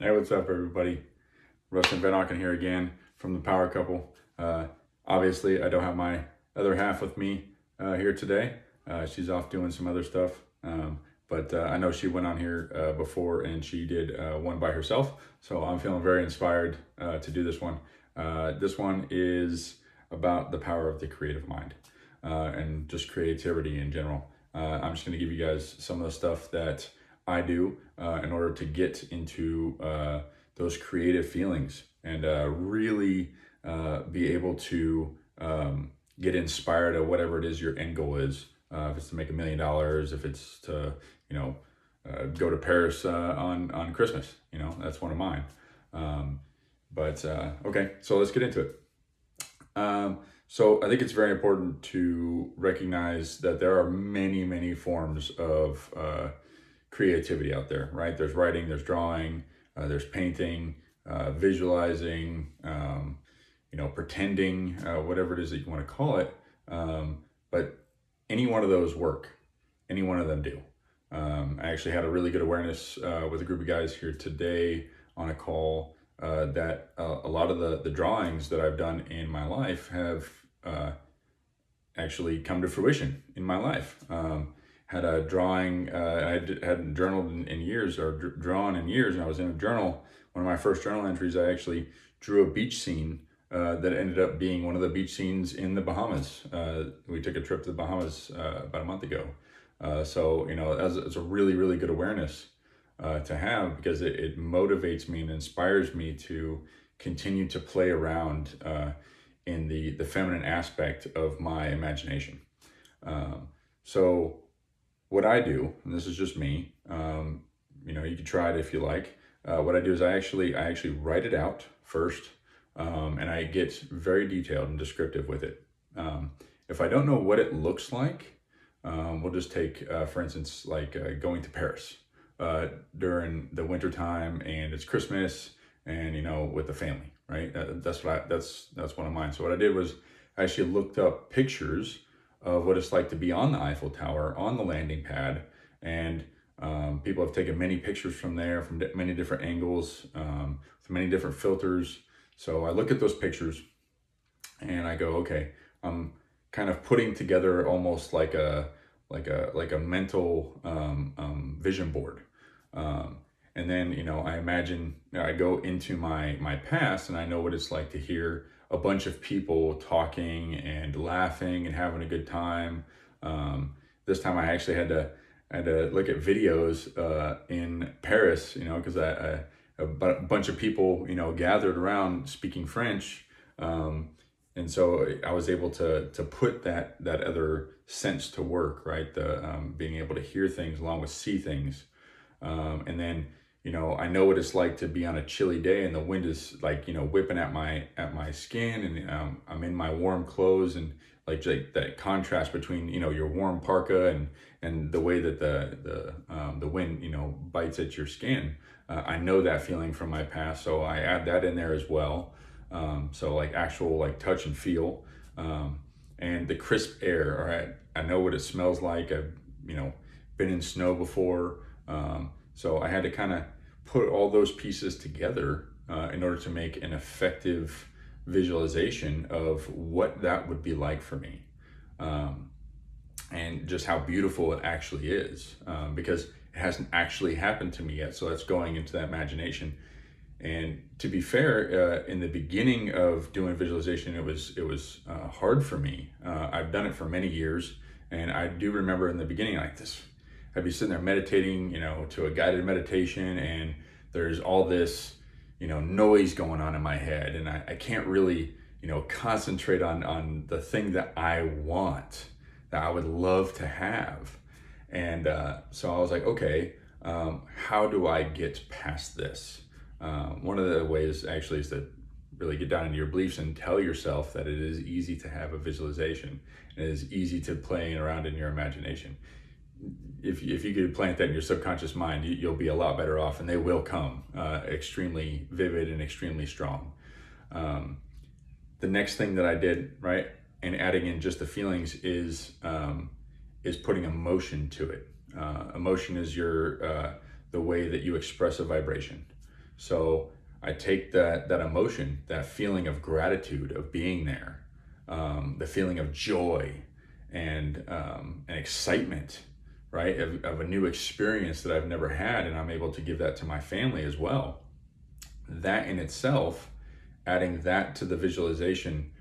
Hey, what's up, everybody? Rustin Van Auken here again from the Power Couple. Obviously, I don't have my other half with me here today. She's off doing some other stuff, but I know she went on here before and she did one by herself. So I'm feeling very inspired to do this one. This one is about the power of the creative mind and just creativity in general. I'm just going to give you guys some of the stuff that I do in order to get into those creative feelings and really be able to get inspired of whatever it is your end goal is. If it's to make $1 million, if it's to, go to Paris on Christmas, that's one of mine. Okay, so let's get into it. So I think it's very important to recognize that there are many, many forms of creativity out there, right? There's writing, there's drawing, there's painting, visualizing, pretending, whatever it is that you want to call it. But any one of those work, any one of them do. I actually had a really good awareness with a group of guys here today on a call that a lot of the drawings that I've done in my life have actually come to fruition in my life. Had a drawing, hadn't journaled in years or drawn in years, and I was in a journal. One of my first journal entries, I actually drew a beach scene that ended up being one of the beach scenes in the Bahamas. We took a trip to the Bahamas about a month ago. So it's a really, really good awareness to have, because it motivates me and inspires me to continue to play around in the feminine aspect of my imagination. So what I do, and this is just me, you can try it if you like. What I do is I actually write it out first, and I get very detailed and descriptive with it. If I don't know what it looks like, we'll just take, for instance, like going to Paris during the winter time, and it's Christmas, and with the family, right? That's one of mine. So what I did was I actually looked up pictures of what it's like to be on the Eiffel Tower, on the landing pad, and people have taken many pictures from there, from many different angles, with many different filters. So I look at those pictures and I go, okay, I'm kind of putting together almost like a mental vision board. And then, I imagine, I go into my past, and I know what it's like to hear a bunch of people talking and laughing and having a good time. This time I actually had to look at videos in Paris, because a bunch of people, gathered around speaking French. And so I was able to put that other sense to work, right? The being able to hear things along with see things. And then, I know what it's like to be on a chilly day, and the wind is like, whipping at my skin, and I'm in my warm clothes, and like that contrast between, your warm parka and the way that the wind, bites at your skin. I know that feeling from my past, so I add that in there as well. So like actual like touch and feel, and the crisp air. All right, I know what it smells like. I've been in snow before. So I had to kind of put all those pieces together in order to make an effective visualization of what that would be like for me, and just how beautiful it actually is, because it hasn't actually happened to me yet. So that's going into that imagination. And to be fair, in the beginning of doing visualization, it was hard for me. I've done it for many years, and I do remember in the beginning, like this, I'd be sitting there meditating, to a guided meditation, and there's all this, noise going on in my head, and I can't really, concentrate on the thing that I want, that I would love to have. And so I was like, okay, how do I get past this? One of the ways actually is to really get down into your beliefs and tell yourself that it is easy to have a visualization. It is easy to play around in your imagination. If you could plant that in your subconscious mind, you'll be a lot better off, and they will come extremely vivid and extremely strong. The next thing that I did, right, and adding in just the feelings is putting emotion to it. Emotion is the way that you express a vibration. So I take that emotion, that feeling of gratitude of being there, the feeling of joy and excitement, right, of a new experience that I've never had, and I'm able to give that to my family as well. That in itself, adding that to the visualization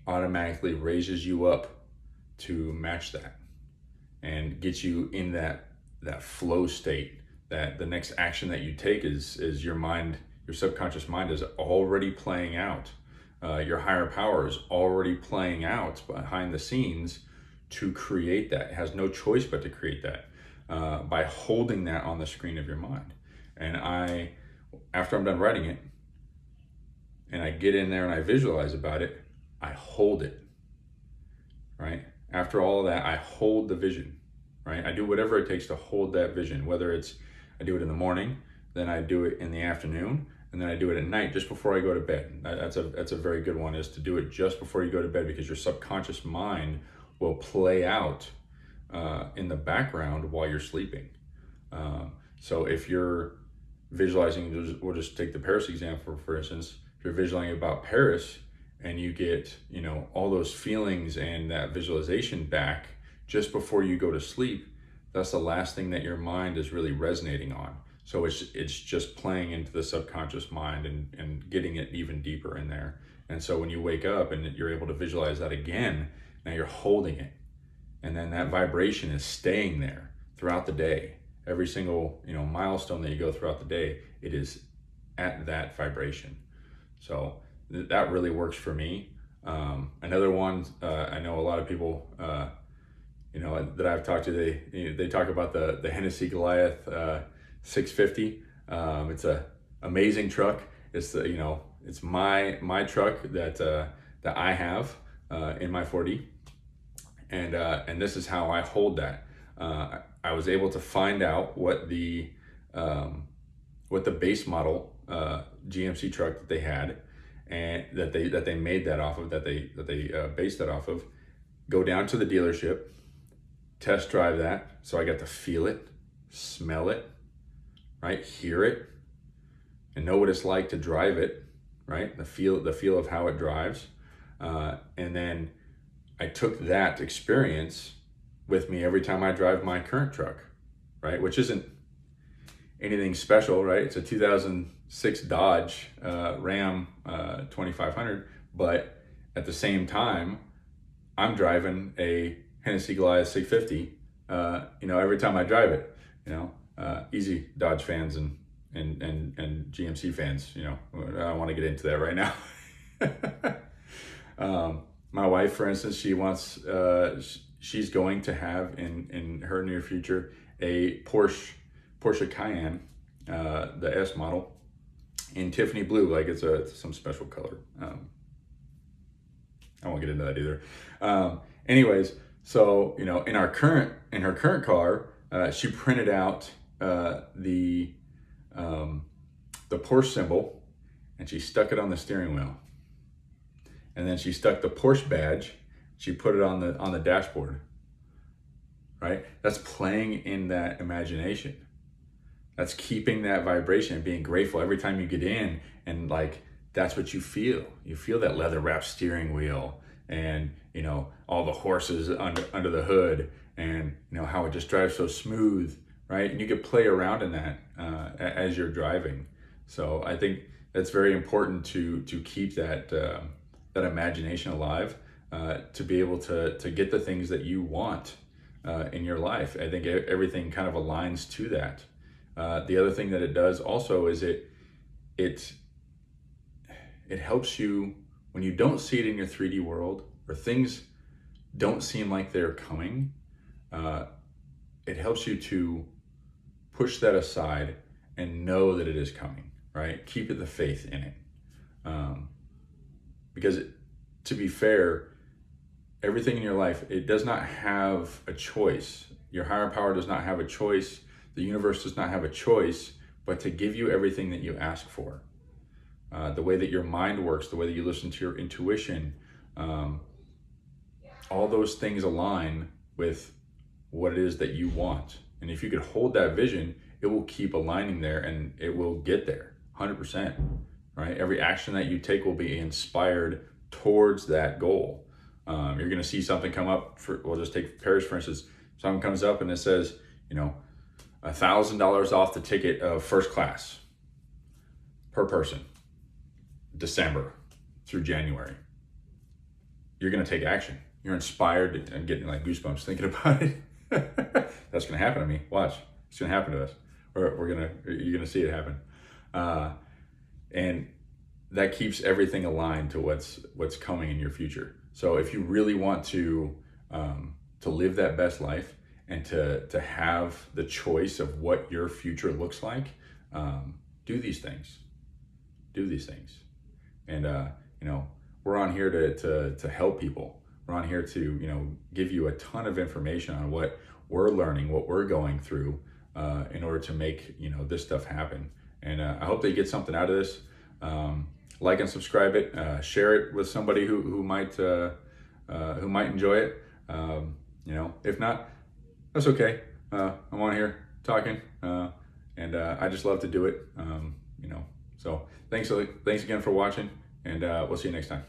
automatically raises you up to match that and gets you in that flow state, that the next action that you take is your mind, your subconscious mind is already playing out. Your higher power is already playing out behind the scenes to create that. It has no choice but to create that by holding that on the screen of your mind. And after I'm done writing it, and I get in there and I visualize about it, I hold it, right? After all of that, I hold the vision, right? I do whatever it takes to hold that vision, whether it's I do it in the morning, then I do it in the afternoon, and then I do it at night just before I go to bed. That's a very good one, is to do it just before you go to bed, because your subconscious mind will play out in the background while you're sleeping. So if you're visualizing, we'll just take the Paris example, for instance. If you're visualizing about Paris and you get, all those feelings and that visualization back just before you go to sleep, that's the last thing that your mind is really resonating on. So it's just playing into the subconscious mind and getting it even deeper in there. And so when you wake up and you're able to visualize that again, now you're holding it. And then that vibration is staying there throughout the day. Every single, milestone that you go throughout the day, it is at that vibration. So that really works for me. Another one, I know a lot of people, that I've talked to, they talk about the Hennessy Goliath 650. It's a amazing truck. It's it's my truck that I have in my 4D, and this is how I hold that. I was able to find out what the base model GMC truck that they had, and that they made that off of, that they based that off of. Go down to the dealership, test drive that, so I got to feel it, smell it, right, hear it, and know what it's like to drive it, right, the feel of how it drives, and then I took that experience with me every time I drive my current truck, right, which isn't anything special, right? It's a 2006 Dodge Ram 2500, but at the same time, I'm driving a Hennessy Goliath 650. Every time I drive it, easy Dodge fans and GMC fans. I don't want to get into that right now. My wife, for instance, she wants she's going to have in her near future a Porsche Cayenne, the S model, in Tiffany blue, like it's some special color. I won't get into that either. Anyways, so in her current car, she printed out the Porsche symbol, and she stuck it on the steering wheel, and then she stuck the Porsche badge. She put it on the dashboard. Right? That's playing in that imagination. That's keeping that vibration and being grateful every time you get in, and that's what you feel. You feel that leather wrapped steering wheel, and all the horses under the hood, and how it just drives so smooth, right? And you could play around in that as you're driving. So I think that's very important to keep that imagination alive, to be able to get the things that you want in your life. I think everything kind of aligns to that. The other thing that it does also is it helps you when you don't see it in your 3D world, or things don't seem like they're coming. It helps you to push that aside and know that it is coming, right? Keep the faith in it. Because to be fair, everything in your life, it does not have a choice. Your higher power does not have a choice. The universe does not have a choice but to give you everything that you ask for. The way that your mind works, the way that you listen to your intuition, all those things align with what it is that you want. And if you could hold that vision, it will keep aligning there, and it will get there. 100%, right? Every action that you take will be inspired towards that goal. You're going to see something come up we'll just take Paris, for instance. Something comes up and it says, $1,000 off the ticket of first class per person, December through January. You're going to take action. You're inspired and getting like goosebumps thinking about it. That's going to happen to me. Watch. It's going to happen to us. You're going to see it happen. And that keeps everything aligned to what's coming in your future. So if you really want to live that best life and to have the choice of what your future looks like, do these things. Do these things. And we're on here to help people. We're on here to give you a ton of information on what we're learning, what we're going through in order to make this stuff happen. And I hope that you get something out of this. Like and subscribe it. Share it with somebody who might enjoy it. If not, that's okay. I'm on here talking, and I just love to do it. So thanks again for watching, and we'll see you next time.